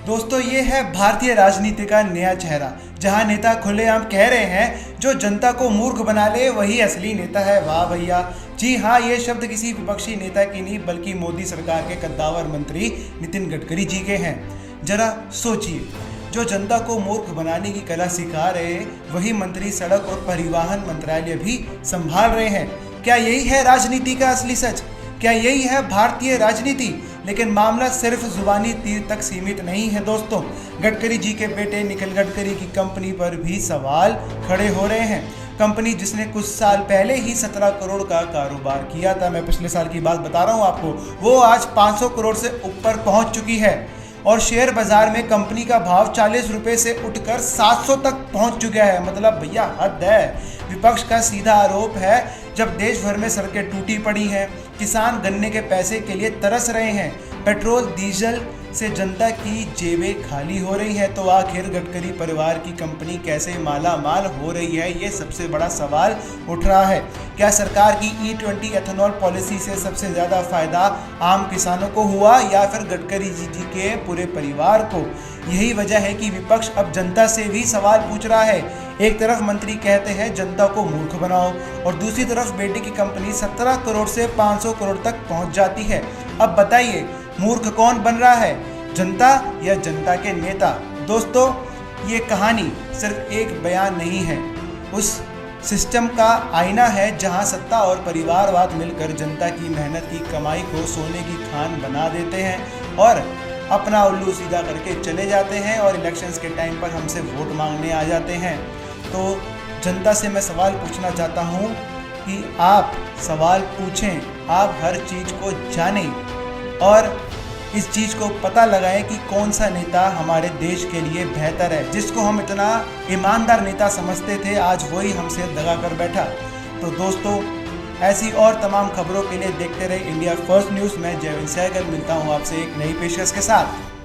दोस्तों ये है भारतीय राजनीति का नया चेहरा, जहां नेता खुलेआम कह रहे हैं जो जनता को मूर्ख बना ले वही असली नेता है। वाह भैया, जी हाँ, ये शब्द किसी विपक्षी नेता की नहीं बल्कि मोदी सरकार के कद्दावर मंत्री नितिन गडकरी जी के हैं। जरा सोचिए, जो जनता को मूर्ख बनाने की कला सिखा रहे वही मंत्री सड़क और परिवहन मंत्रालय भी संभाल रहे हैं। क्या यही है राजनीति का असली सच? क्या यही है भारतीय राजनीति? लेकिन मामला सिर्फ जुबानी तीर तक सीमित नहीं है दोस्तों। गडकरी जी के बेटे नितिन गडकरी की कंपनी पर भी सवाल खड़े हो रहे हैं। कंपनी जिसने कुछ साल पहले ही 17 करोड़ का कारोबार किया था, मैं पिछले साल की बात बता रहा हूँ आपको, वो आज 500 करोड़ से ऊपर पहुंच चुकी है और शेयर बाजार में कंपनी का भाव 40 रुपये से उठकर 700 तक पहुंच चुका है। मतलब भैया हद है। विपक्ष का सीधा आरोप है, जब देश भर में सड़कें टूटी पड़ी हैं, किसान गन्ने के पैसे के लिए तरस रहे हैं, पेट्रोल डीजल से जनता की जेबें खाली हो रही हैं, तो आखिर गडकरी परिवार की कंपनी कैसे माला माल हो रही है, ये सबसे बड़ा सवाल उठ रहा है। क्या सरकार की E20 एथेनॉल पॉलिसी से सबसे ज़्यादा फायदा आम किसानों को हुआ या फिर गडकरी जी के पूरे परिवार को? यही वजह है कि विपक्ष अब जनता से भी सवाल पूछ रहा है। एक तरफ मंत्री कहते हैं जनता को मूर्ख बनाओ और दूसरी तरफ बेटे की कंपनी 17 करोड़ से 500 करोड़ तक पहुंच जाती है। अब बताइए, मूर्ख कौन बन रहा है, जनता या जनता के नेता? दोस्तों, ये कहानी सिर्फ एक बयान नहीं है, उस सिस्टम का आईना है जहां सत्ता और परिवारवाद मिलकर जनता की मेहनत की कमाई को सोने की खान बना देते हैं और अपना उल्लू सीधा करके चले जाते हैं और इलेक्शंस के टाइम पर हमसे वोट मांगने आ जाते हैं। तो जनता से मैं सवाल पूछना चाहता हूं कि आप सवाल पूछें, आप हर चीज़ को जानें और इस चीज़ को पता लगाएं कि कौन सा नेता हमारे देश के लिए बेहतर है। जिसको हम इतना ईमानदार नेता समझते थे, आज वही हमसे दगा कर बैठा। तो दोस्तों, ऐसी और तमाम खबरों के लिए देखते रहे इंडिया फर्स्ट न्यूज़। मैं जयविंद सहगल मिलता हूँ आपसे एक नई पेशकश के साथ।